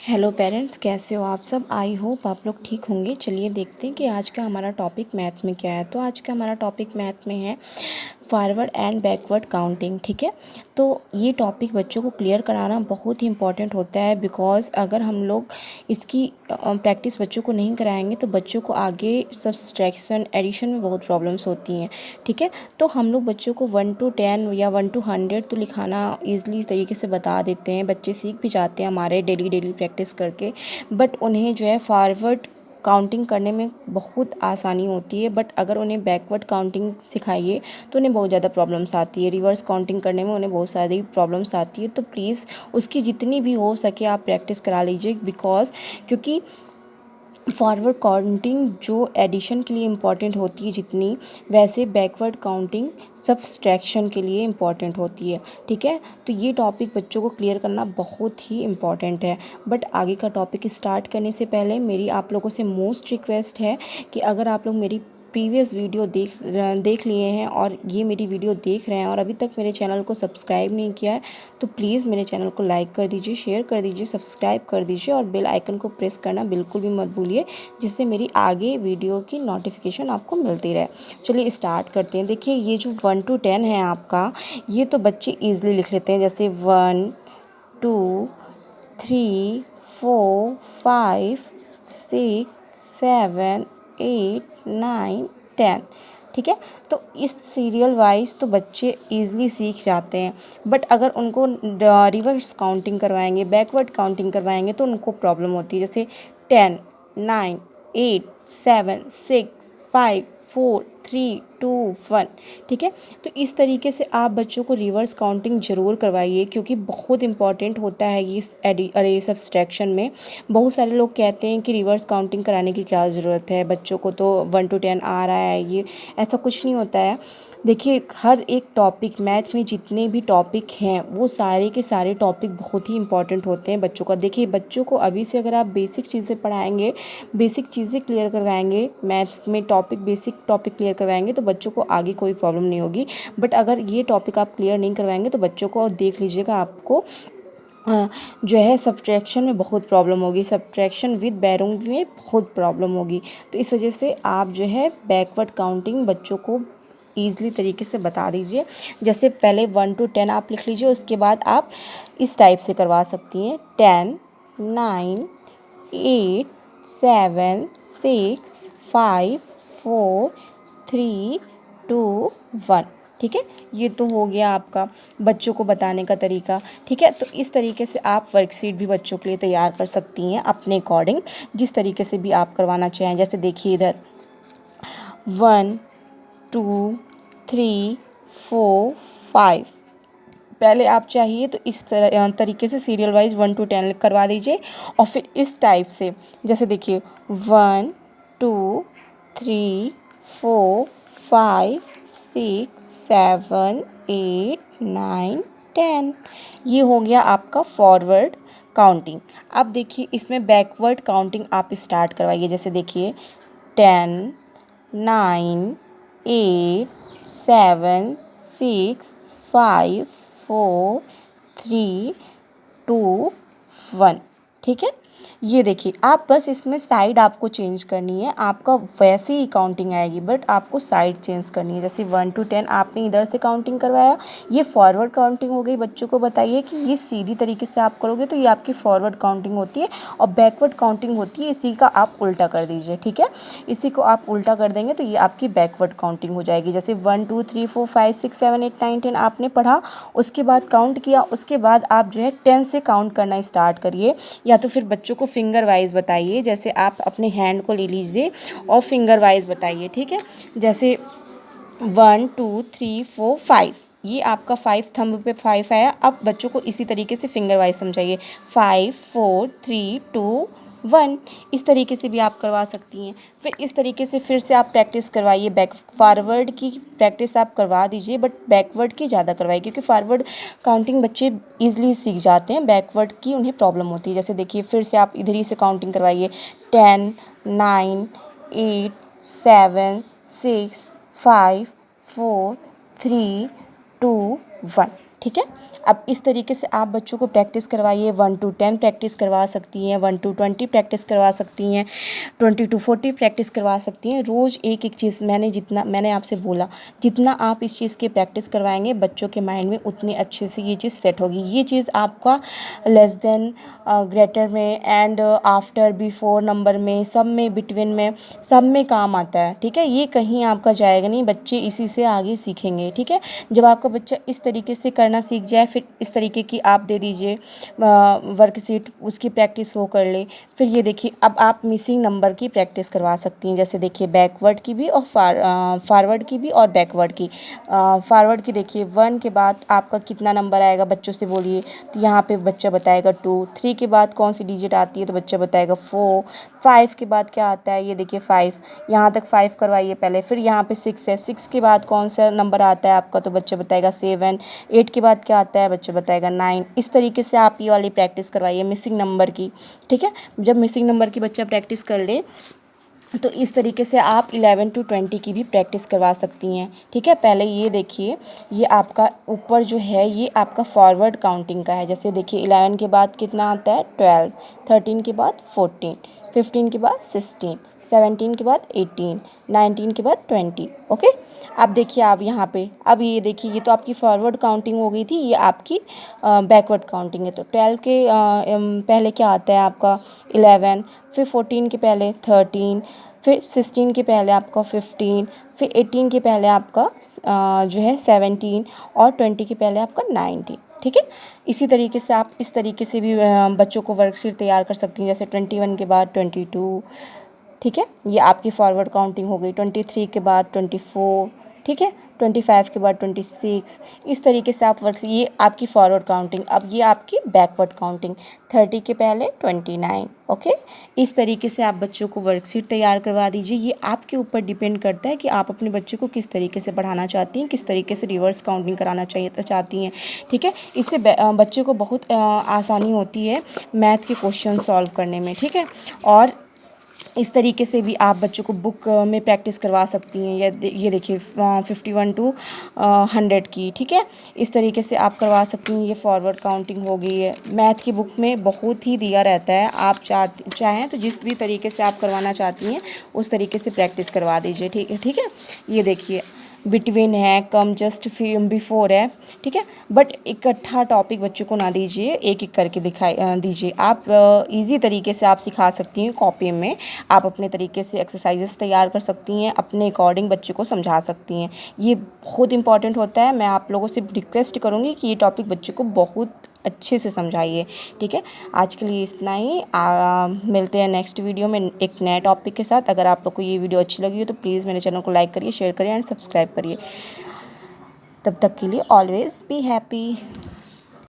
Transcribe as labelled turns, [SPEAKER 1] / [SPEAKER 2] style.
[SPEAKER 1] Hello parents, कैसे हो आप सब। आई होप आप लोग ठीक होंगे। चलिए देखते हैं कि आज का हमारा टॉपिक मैथ में क्या है। तो आज का हमारा टॉपिक मैथ में है फॉरवर्ड एंड बैकवर्ड काउंटिंग। ठीक है, तो ये टॉपिक बच्चों को क्लियर कराना बहुत ही इंपॉर्टेंट होता है, बिकॉज़ अगर हम लोग इसकी प्रैक्टिस बच्चों को नहीं कराएंगे तो बच्चों को आगे सब्सट्रैक्शन एडिशन में बहुत प्रॉब्लम्स होती हैं। ठीक है, तो हम लोग बच्चों को 1 to 10 या 1 to 100 तो लिखाना ईज़िली तरीके से बता देते हैं। बच्चे सीख भी जाते हैं हमारे डेली प्रैक्टिस करके, बट उन्हें जो है फॉरवर्ड काउंटिंग करने में बहुत आसानी होती है। बट अगर उन्हें बैकवर्ड काउंटिंग सिखाइए तो उन्हें बहुत ज़्यादा प्रॉब्लम्स आती है। रिवर्स काउंटिंग करने में उन्हें बहुत सारी प्रॉब्लम्स आती है। तो प्लीज़ उसकी जितनी भी हो सके आप प्रैक्टिस करा लीजिए, बिकॉज़ क्योंकि फॉरवर्ड काउंटिंग जो एडिशन के लिए इम्पॉर्टेंट होती है जितनी, वैसे बैकवर्ड काउंटिंग सब्सट्रैक्शन के लिए इम्पॉर्टेंट होती है। ठीक है, तो ये टॉपिक बच्चों को क्लियर करना बहुत ही इम्पॉर्टेंट है। बट आगे का टॉपिक स्टार्ट करने से पहले मेरी आप लोगों से मोस्ट रिक्वेस्ट है कि अगर आप लोग मेरी प्रीवियस वीडियो देख लिए हैं और ये मेरी वीडियो देख रहे हैं और अभी तक मेरे चैनल को सब्सक्राइब नहीं किया है, तो प्लीज़ मेरे चैनल को लाइक कर दीजिए, शेयर कर दीजिए, सब्सक्राइब कर दीजिए और बेल आइकन को प्रेस करना बिल्कुल भी मत भूलिए, जिससे मेरी आगे वीडियो की नोटिफिकेशन आपको मिलती रहे। चलिए स्टार्ट करते हैं। देखिए, ये जो 1 to 10 है आपका, ये तो बच्चे ईजिली लिख लेते हैं, जैसे 1 2 3 4 5 6 7 8 9 10। ठीक है, तो इस सीरियल वाइज तो बच्चे ईजिली सीख जाते हैं। बट अगर उनको रिवर्स काउंटिंग करवाएंगे, बैकवर्ड काउंटिंग करवाएंगे तो उनको प्रॉब्लम होती है, जैसे 10 9 8 7 6 5 4 3 2 1। ठीक है, तो इस तरीके से आप बच्चों को रिवर्स काउंटिंग ज़रूर करवाइए, क्योंकि बहुत इंपॉर्टेंट होता है ये अरे सब्सट्रैक्शन में। बहुत सारे लोग कहते हैं कि रिवर्स काउंटिंग कराने की क्या ज़रूरत है, बच्चों को तो 1 to 10 आ रहा है। ये ऐसा कुछ नहीं होता है। देखिए, हर एक टॉपिक मैथ में जितने भी टॉपिक हैं वो सारे के सारे टॉपिक बहुत ही इंपॉर्टेंट होते हैं बच्चों का। देखिए, बच्चों को अभी से अगर आप बेसिक चीज़ें पढ़ाएंगे, बेसिक चीज़ें क्लियर करवाएंगे, मैथ में बेसिक टॉपिक क्लियर करवाएंगे, तो बच्चों को आगे कोई प्रॉब्लम नहीं होगी। बट अगर ये टॉपिक आप क्लियर नहीं करवाएंगे तो बच्चों को, देख लीजिएगा, आपको जो है सब्ट्रैक्शन में बहुत प्रॉब्लम होगी, सब्ट्रैक्शन विद बैरोंग में बहुत प्रॉब्लम होगी। तो इस वजह से आप जो है बैकवर्ड काउंटिंग बच्चों को ईज़िली तरीके से बता दीजिए। जैसे पहले 1 to 10 आप लिख लीजिए, उसके बाद आप इस टाइप से करवा सकती हैं, 10 9 8 7 6 5 4 3 2 1। ठीक है, ये तो हो गया आपका बच्चों को बताने का तरीका। ठीक है, तो इस तरीके से आप वर्कशीट भी बच्चों के लिए तैयार कर सकती हैं अपने अकॉर्डिंग, जिस तरीके से भी आप करवाना चाहें। जैसे देखिए इधर 1 2 3 4 5, पहले आप चाहिए तो इस तरीके से सीरियल वाइज 1 to 10 करवा दीजिए, और फिर इस टाइप से, जैसे देखिए 1 2 3 4 5 6 7 8 9 10। ये हो गया आपका फॉरवर्ड काउंटिंग। अब देखिए, इसमें बैकवर्ड काउंटिंग आप स्टार्ट करवाइए। जैसे देखिए 10 9 8 7 6 5 4 3 2 1। ठीक है, ये देखिए, आप बस इसमें साइड आपको चेंज करनी है। आपका वैसे ही काउंटिंग आएगी, बट आपको साइड चेंज करनी है। जैसे 1 to 10 आपने इधर से काउंटिंग करवाया, ये फॉरवर्ड काउंटिंग हो गई। बच्चों को बताइए कि ये सीधी तरीके से आप करोगे तो ये आपकी फॉरवर्ड काउंटिंग होती है, और बैकवर्ड काउंटिंग होती है इसी का आप उल्टा कर दीजिए। ठीक है, इसी को आप उल्टा कर देंगे तो ये आपकी बैकवर्ड काउंटिंग हो जाएगी। जैसे 1 2 3 4 5 6 7 8 9 10 आपने पढ़ा, उसके बाद काउंट किया, उसके बाद आप जो है 10 से काउंट करना स्टार्ट करिए, या तो फिर बच्चों को फिंगर वाइज बताइए। जैसे आप अपने हैंड को ले लीजिए और फिंगर वाइज बताइए। ठीक है, जैसे 1 2 3 4 5, ये आपका 5 थंब पे 5 आया। अब बच्चों को इसी तरीके से फिंगर वाइज समझाइए, 5 4 3 2 1। इस तरीके से भी आप करवा सकती हैं। फिर इस तरीके से फिर से आप प्रैक्टिस करवाइए। बैक फॉरवर्ड की प्रैक्टिस आप करवा दीजिए, बट बैकवर्ड की ज़्यादा करवाइए, क्योंकि फॉरवर्ड काउंटिंग बच्चे ईजिली सीख जाते हैं, बैकवर्ड की उन्हें प्रॉब्लम होती है। जैसे देखिए, फिर से आप इधर ही से काउंटिंग करवाइए, 10 9 8 7 6 5 4 3 2 1। ठीक है। अब इस तरीके से आप बच्चों को प्रैक्टिस करवाइए। 1 to 10 प्रैक्टिस करवा सकती हैं, 1 to 20 प्रैक्टिस करवा सकती हैं, 20 to 40 प्रैक्टिस करवा सकती हैं। रोज़ एक एक चीज़ मैंने आपसे बोला, जितना आप इस चीज़ की प्रैक्टिस करवाएंगे बच्चों के माइंड में उतनी अच्छे से ये चीज़ सेट होगी। ये चीज़ आपका लेस देन, ग्रेटर में, एंड आफ्टर, बिफोर नंबर में, सब में, बिटवीन में, सब में काम आता है। ठीक है, ये कहीं आपका जाएगा नहीं, बच्चे इसी से आगे सीखेंगे। ठीक है, जब आपका बच्चा इस तरीके से करना सीख जाए, फिर इस तरीके की आप दे दीजिए वर्कशीट, उसकी प्रैक्टिस वो कर ले। फिर ये देखिए, अब आप मिसिंग नंबर की प्रैक्टिस करवा सकती हैं। जैसे देखिए, बैकवर्ड की भी और फॉरवर्ड की भी और बैकवर्ड की। फॉरवर्ड की देखिए, 1 के बाद आपका कितना नंबर आएगा, बच्चों से बोलिए। तो यहाँ पे बच्चा बताएगा 2। 3 के बाद कौन सी डिजिट आती है, तो बच्चा बताएगा 4। 5 के बाद क्या आता है, ये देखिए 5, यहाँ तक 5 करवाइए पहले। फिर यहाँ पे 6 है, 6 के बाद कौन सा नंबर आता है आपका, तो बच्चा बताएगा 7। 8 के बाद क्या आता है, बच्चा बताएगा 9। इस तरीके से आप ये वाली प्रैक्टिस करवाइए मिसिंग नंबर की। ठीक है, जब मिसिंग नंबर की बच्चा प्रैक्टिस कर ले, तो इस तरीके से आप 11 to 20 की भी प्रैक्टिस करवा सकती हैं। ठीक है, पहले ये देखिए, ये आपका ऊपर जो है ये आपका फॉरवर्ड काउंटिंग का है। जैसे देखिए, 11 के बाद कितना आता है, 12। 13 के बाद 14। 15 के बाद 16। 17 के बाद 18। 19 के बाद 20। ओके, अब देखिए आप यहाँ पे, अब ये देखिए, ये तो आपकी फॉरवर्ड काउंटिंग हो गई थी, ये आपकी बैकवर्ड काउंटिंग है। तो 12 के पहले क्या आता है आपका, 11। फिर 14 के पहले 13। फिर 16 के पहले आपका 15। फिर 18 के पहले आपका जो है 17। और 20 के पहले आपका 19। ठीक है, इसी तरीके से आप इस तरीके से भी बच्चों को वर्कशीट तैयार कर सकती हैं। जैसे 21 के बाद 22। ठीक है, ये आपकी फॉरवर्ड काउंटिंग हो गई। 23 के बाद 24। ठीक है, 25 के बाद 26। इस तरीके से आप वर्क, ये आपकी फॉरवर्ड काउंटिंग। अब ये आपकी बैकवर्ड काउंटिंग, 30 के पहले 29। ओके, इस तरीके से आप बच्चों को वर्कशीट तैयार करवा दीजिए। ये आपके ऊपर डिपेंड करता है कि आप अपने बच्चे को किस तरीके से पढ़ाना चाहती हैं, किस तरीके से रिवर्स काउंटिंग कराना चाहती हैं। ठीक है, इससे बच्चे को बहुत आसानी होती है मैथ के क्वेश्चन सॉल्व करने में। ठीक है, और इस तरीके से भी आप बच्चों को बुक में प्रैक्टिस करवा सकती हैं। ये देखिए 51 to 100 की। ठीक है, इस तरीके से आप करवा सकती हैं। ये फॉरवर्ड काउंटिंग हो गई है। मैथ की बुक में बहुत ही दिया रहता है, आप चाहें तो जिस भी तरीके से आप करवाना चाहती हैं उस तरीके से प्रैक्टिस करवा दीजिए। ठीक है, ये देखिए, बिटवीन है, कम, जस्ट, बिफोर है। ठीक है, बट इकट्ठा टॉपिक बच्चों को ना दीजिए, एक एक करके दीजिए। आप इजी तरीके से आप सिखा सकती हैं। कॉपी में आप अपने तरीके से एक्सरसाइजेस तैयार कर सकती हैं, अपने अकॉर्डिंग बच्चे को समझा सकती हैं। ये बहुत इंपॉर्टेंट होता है। मैं आप लोगों से रिक्वेस्ट करूँगी कि ये टॉपिक बच्चे को बहुत अच्छे से समझाइए। ठीक है, आज के लिए इतना ही। मिलते हैं नेक्स्ट वीडियो में एक नए टॉपिक के साथ। अगर आप लोग को ये वीडियो अच्छी लगी हो तो प्लीज़ मेरे चैनल को लाइक करिए, शेयर करिए एंड सब्सक्राइब करिए। तब तक के लिए ऑलवेज बी हैप्पी।